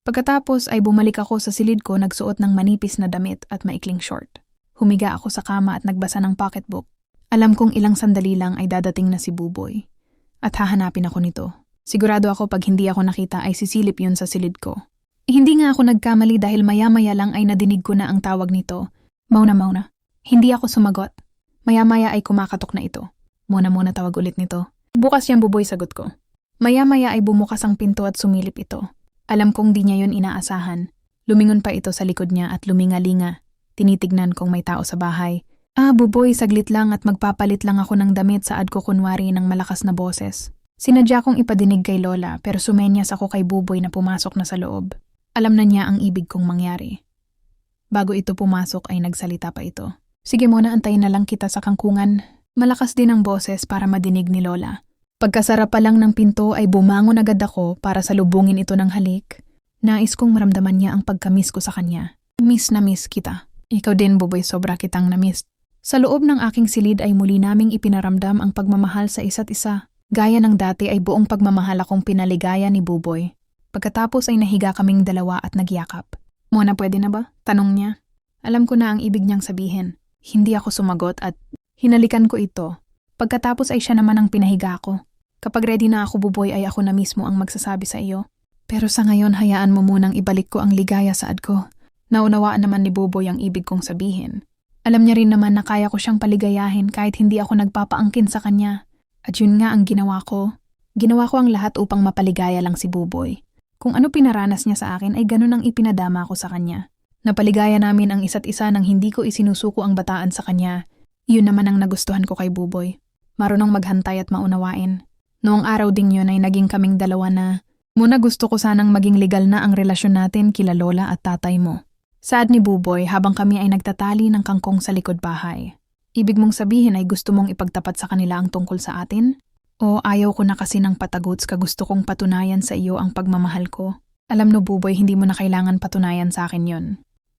Pagkatapos ay bumalik ako sa silid ko nagsuot ng manipis na damit at maikling short. Humiga ako sa kama at nagbasa ng pocketbook. Alam kong ilang sandali lang ay dadating na si Buboy. At hahanapin ako nito. Sigurado ako pag hindi ako nakita ay sisilip yun sa silid ko. Hindi nga ako nagkamali dahil maya-maya lang ay nadinig ko na ang tawag nito. Mauna. Hindi ako sumagot. Maya-maya ay kumakatok na ito. Muna tawag ulit nito. Bukas yan Buboy, sagot ko. Maya-maya ay bumukas ang pinto at sumilip ito. Alam kong di niya yun inaasahan. Lumingon pa ito sa likod niya at lumingalinga. Tinitignan kong may tao sa bahay. Buboy, saglit lang at magpapalit lang ako ng damit, saad ko kunwari ng malakas na boses. Sinadya kong ipadinig kay Lola pero sumenyas ako kay Buboy na pumasok na sa loob. Alam na niya ang ibig kong mangyari. Bago ito pumasok ay nagsalita pa ito. Sige muna, antayin na lang kita sa kangkungan. Malakas din ang boses para madinig ni Lola. Pagkasara pa lang ng pinto ay bumangon agad ako para salubungin ito ng halik. Nais kong maramdaman niya ang pagkamiss ko sa kanya. Miss na miss kita. Ikaw din Buboy, sobra kitang na-miss. Sa loob ng aking silid ay muli naming ipinaramdam ang pagmamahal sa isa't isa. Gaya ng dati ay buong pagmamahal akong pinaligaya ni Buboy. Pagkatapos ay nahiga kaming dalawa at nagyakap. Mona, pwede na ba? Tanong niya. Alam ko na ang ibig niyang sabihin. Hindi ako sumagot at hinalikan ko ito. Pagkatapos ay siya naman ang pinahiga ko. Kapag ready na ako Buboy ay ako na mismo ang magsasabi sa iyo. Pero sa ngayon hayaan mo munang ibalik ko ang ligaya saad ko. Naunawaan naman ni Buboy ang ibig kong sabihin. Alam niya rin naman na kaya ko siyang paligayahin kahit hindi ako nagpapaangkin sa kanya. At yun nga ang ginawa ko. Ginawa ko ang lahat upang mapaligaya lang si Buboy. Kung ano pinaranas niya sa akin ay ganun ang ipinadama ko sa kanya. Napaligaya namin ang isa't isa nang hindi ko isinusuko ang bataan sa kanya. Yun naman ang nagustuhan ko kay Buboy. Marunong maghantay at maunawain. Noong araw ding yun ay naging kaming dalawa na. Muna gusto ko sanang maging legal na ang relasyon natin kila Lola at tatay mo. Saad ni Buboy habang kami ay nagtatali ng kangkong sa likod bahay. Ibig mong sabihin ay gusto mong ipagtapat sa kanila ang tungkol sa atin? O ayaw ko na kasi ng patagots ka gusto kong patunayan sa iyo ang pagmamahal ko? Alam no Buboy, hindi mo na kailangan patunayan sa akin yon.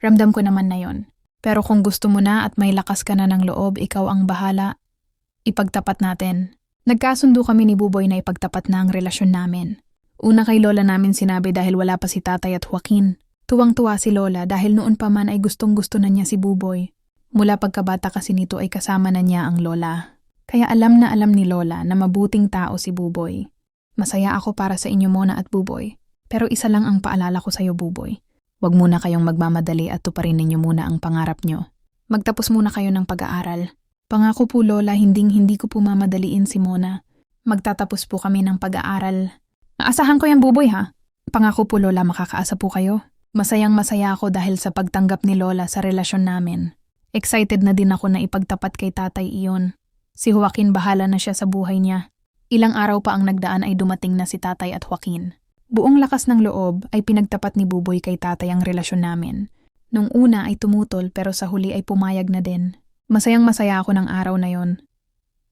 Ramdam ko naman na yon. Pero kung gusto mo na at may lakas ka na ng loob, ikaw ang bahala. Ipagtapat natin. Nagkasundo kami ni Buboy na ipagtapat na ang relasyon namin. Una kay Lola namin sinabi dahil wala pa si Tatay at Joaquin. Tuwang-tuwa si Lola dahil noon pa man ay gustong-gusto na niya si Buboy. Mula pagkabata kasi nito ay kasama na niya ang Lola. Kaya alam na alam ni Lola na mabuting tao si Buboy. Masaya ako para sa inyo Mona at Buboy. Pero isa lang ang paalala ko sa iyo Buboy. Huwag muna kayong magmamadali at tuparin ninyo muna ang pangarap nyo. Magtapos muna kayo ng pag-aaral. Pangako po Lola, hindi ko po mamadaliin si Mona. Magtatapos po kami ng pag-aaral. Naasahan ko yan Buboy ha. Pangako po Lola, makakaasa po kayo. Masayang-masaya ako dahil sa pagtanggap ni Lola sa relasyon namin. Excited na din ako na ipagtapat kay Tatay iyon. Si Joaquin bahala na siya sa buhay niya. Ilang araw pa ang nagdaan ay dumating na si Tatay at Joaquin. Buong lakas ng loob ay pinagtapat ni Buboy kay Tatay ang relasyon namin. Nung una ay tumutol pero sa huli ay pumayag na din. Masayang-masaya ako ng araw na yon.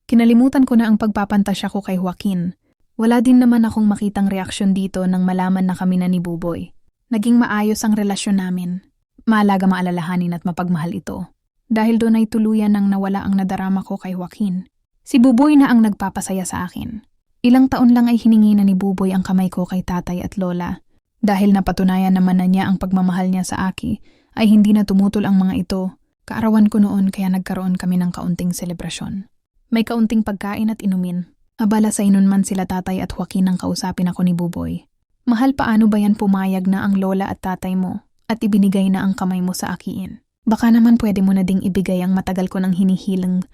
Kinalimutan ko na ang pagpapantasya ko kay Joaquin. Wala din naman akong makitang reaksyon dito nang malaman na kami na ni Buboy. Naging maayos ang relasyon namin. Maalaga maalalahanin at mapagmahal ito. Dahil doon ay tuluyan nang nawala ang nadarama ko kay Joaquin. Si Buboy na ang nagpapasaya sa akin. Ilang taon lang ay hiningi na ni Buboy ang kamay ko kay Tatay at Lola. Dahil napatunayan naman na niya ang pagmamahal niya sa aki, ay hindi na tumutol ang mga ito. Kaarawan ko noon kaya nagkaroon kami ng kaunting selebrasyon. May kaunting pagkain at inumin. Abala sa inunman sila Tatay at Joaquin nang kausapin ako ni Buboy. Mahal, paano ba yan pumayag na ang Lola at Tatay mo at ibinigay na ang kamay mo sa akiin? Baka naman pwede mo na ding ibigay ang matagal ko nang hinihilang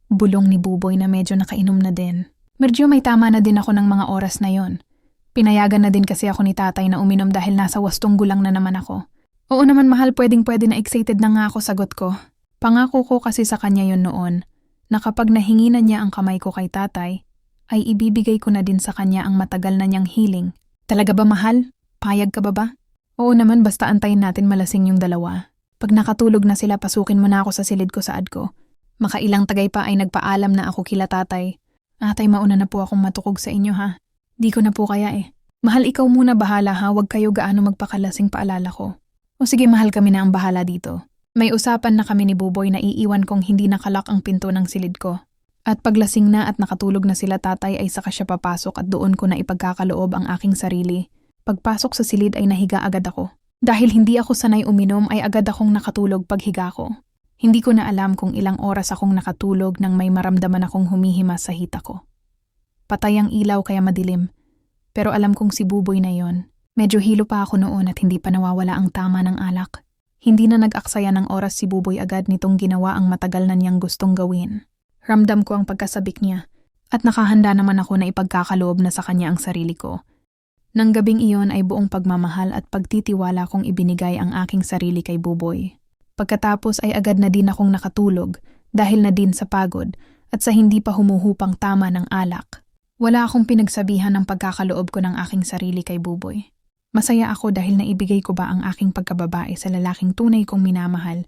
bulong ni Buboy na medyo nakainom na din. Medyo may tama na din ako ng mga oras na yon. Pinayagan na din kasi ako ni Tatay na uminom dahil nasa wastong gulang na naman ako. Oo naman mahal, pwede na excited na nga ako, sagot ko. Pangako ko kasi sa kanya yon noon, na kapag nahingi na niya ang kamay ko kay Tatay, ay ibibigay ko na din sa kanya ang matagal na niyang hiling. Talaga ba mahal? Payag ka ba? Oo naman, basta antayin natin malasing yung dalawa. Pag nakatulog na sila, pasukin mo na ako sa silid ko saad ko. Makailang tagay pa ay nagpaalam na ako kila Tatay. Atay, mauna na po akong matukog sa inyo ha. Di ko na po kaya eh. Mahal, ikaw muna bahala ha, huwag kayo gaano magpakalasing paalala ko. O sige mahal, kami na ang bahala dito. May usapan na kami ni Buboy na iiwan kong hindi nakalak ang pinto ng silid ko. At paglasing na at nakatulog na sila Tatay ay saka siya papasok at doon ko na ipagkakaloob ang aking sarili Pagpasok sa silid ay nahiga agad ako. Dahil hindi ako sanay uminom ay agad akong nakatulog paghiga ko. Hindi ko na alam kung ilang oras akong nakatulog nang may maramdaman akong humihimas sa hita ko. Patay ang ilaw kaya madilim. Pero alam kong si Buboy na yon. Medyo hilo pa ako noon at hindi pa nawawala ang tama ng alak. Hindi na nag-aksaya ng oras si Buboy agad nitong ginawa ang matagal na niyang gustong gawin. Ramdam ko ang pagkasabik niya at nakahanda naman ako na ipagkakaloob na sa kanya ang sarili ko. Nang gabing iyon ay buong pagmamahal at pagtitiwala kong ibinigay ang aking sarili kay Buboy. Pagkatapos ay agad na din akong nakatulog dahil na din sa pagod at sa hindi pa humuhupang tama ng alak. Wala akong pinagsabihan ng pagkakaloob ko ng aking sarili kay Buboy. Masaya ako dahil naibigay ko ba ang aking pagkababae sa lalaking tunay kong minamahal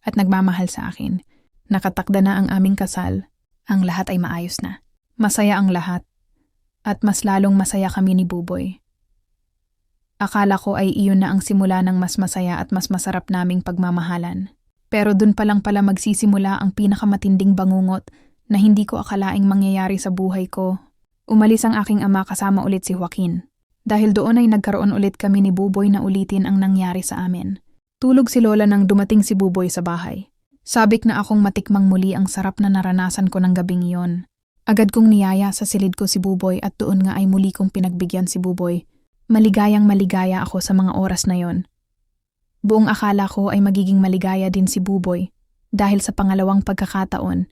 at nagmamahal sa akin. Nakatakda na ang aming kasal, ang lahat ay maayos na. Masaya ang lahat at mas lalong masaya kami ni Buboy. Akala ko ay iyon na ang simula ng mas masaya at mas masarap naming pagmamahalan. Pero dun pa lang pala magsisimula ang pinakamatinding bangungot na hindi ko akalaing mangyayari sa buhay ko. Umalis ang aking ama kasama ulit si Joaquin. Dahil doon ay nagkaroon ulit kami ni Buboy na ulitin ang nangyari sa amin. Tulog si Lola nang dumating si Buboy sa bahay. Sabik na akong matikmang muli ang sarap na naranasan ko ng gabing iyon. Agad kong niyaya sa silid ko si Buboy at doon nga ay muli kong pinagbigyan si Buboy. Maligayang maligaya ako sa mga oras na yon. Buong akala ko ay magiging maligaya din si Buboy dahil sa pangalawang pagkakataon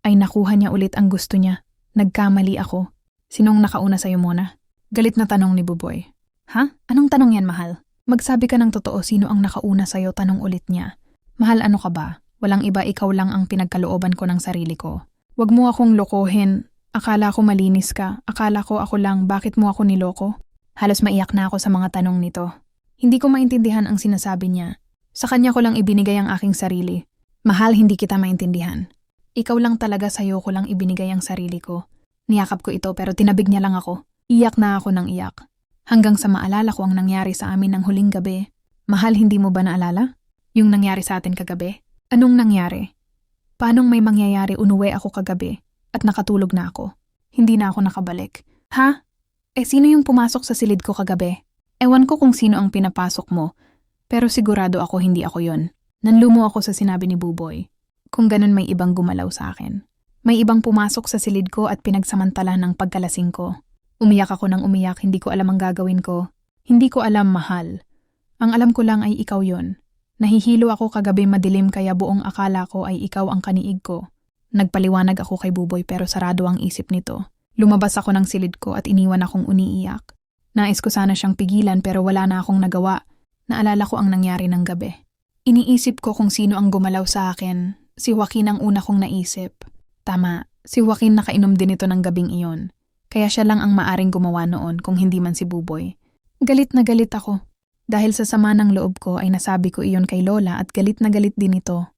ay nakuha niya ulit ang gusto niya. Nagkamali ako. Sinong nakauna sa'yo muna? Galit na tanong ni Buboy. Ha? Anong tanong yan, mahal? Magsabi ka ng totoo sino ang nakauna sa'yo, tanong ulit niya. Mahal, ano ka ba? Walang iba, ikaw lang ang pinagkalooban ko ng sarili ko. Wag mo akong lokohin. Akala ko malinis ka. Akala ko ako lang. Bakit mo ako niloko? Halos maiyak na ako sa mga tanong nito. Hindi ko maintindihan ang sinasabi niya. Sa kanya ko lang ibinigay ang aking sarili. Mahal, hindi kita maintindihan. Ikaw lang talaga, sa'yo ko lang ibinigay ang sarili ko. Niyakap ko ito pero tinabig niya lang ako. Iyak na ako ng iyak. Hanggang sa maalala ko ang nangyari sa amin ng huling gabi. Mahal, hindi mo ba naalala? Yung nangyari sa atin kagabi? Anong nangyari? Paanong may mangyayari unuwi ako kagabi at nakatulog na ako? Hindi na ako nakabalik. Ha? Sino yung pumasok sa silid ko kagabi? Ewan ko kung sino ang pinapasok mo, pero sigurado ako hindi ako yon. Nanlumo ako sa sinabi ni Buboy. Kung ganun may ibang gumalaw sa akin. May ibang pumasok sa silid ko at pinagsamantala ng pagkalasing ko. Umiyak ako ng umiyak, hindi ko alam ang gagawin ko. Hindi ko alam, mahal. Ang alam ko lang ay ikaw yon. Nahihilo ako kagabi madilim kaya buong akala ko ay ikaw ang kaniig ko. Nagpaliwanag ako kay Buboy pero sarado ang isip nito. Lumabas ako ng silid ko at iniwan akong uniiyak. Nais ko sana siyang pigilan pero wala na akong nagawa. Naalala ko ang nangyari ng gabi. Iniisip ko kung sino ang gumalaw sa akin. Si Joaquin ang una kong naisip. Tama, si Joaquin nakainom din ito ng gabing iyon. Kaya siya lang ang maaring gumawa noon kung hindi man si Buboy. Galit na galit ako. Dahil sa sama ng loob ko ay nasabi ko iyon kay Lola at galit na galit din ito.